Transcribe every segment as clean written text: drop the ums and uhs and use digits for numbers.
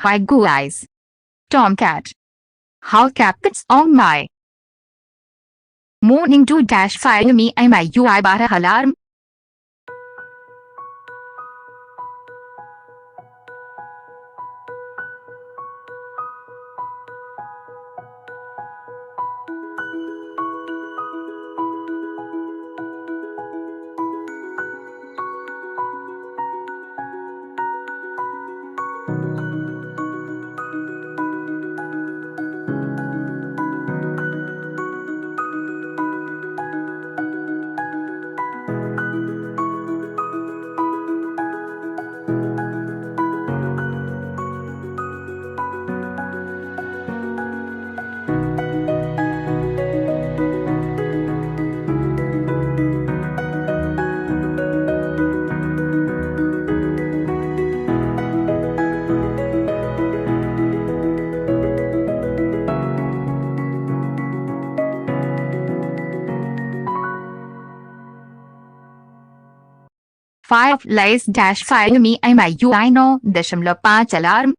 Hi guys. Tomcat. How Capcut's on my morning to dash Xiaomi MIUI 12 alarm. Fireflies dash Xiaomi MIUI 9.5 alarm.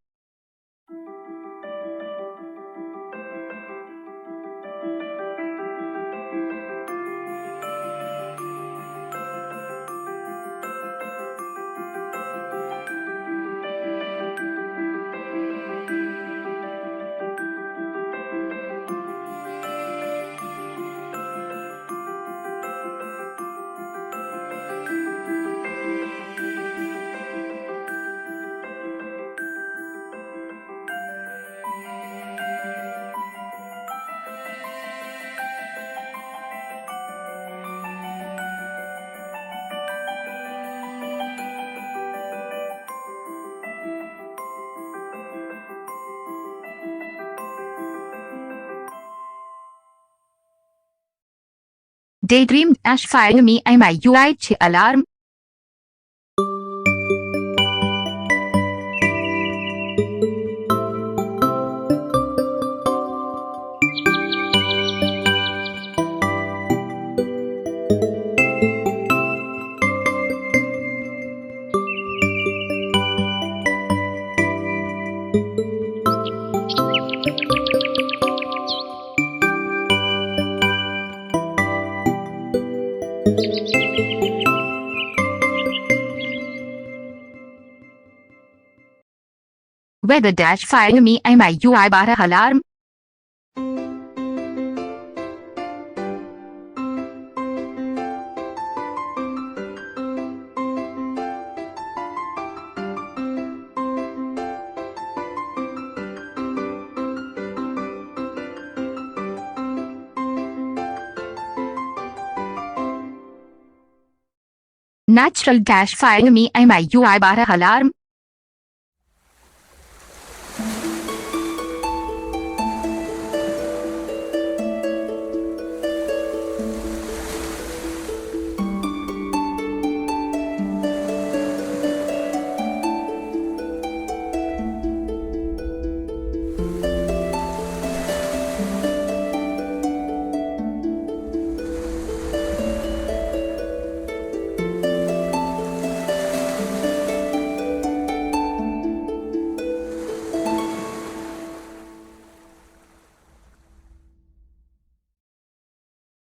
Daydream dash Xiaomi MIUI 6 alarm. Weather dash Xiaomi MIUI 12 alarm. Natural dash Xiaomi MIUI 12 alarm.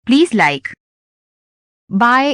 Please like. Bye.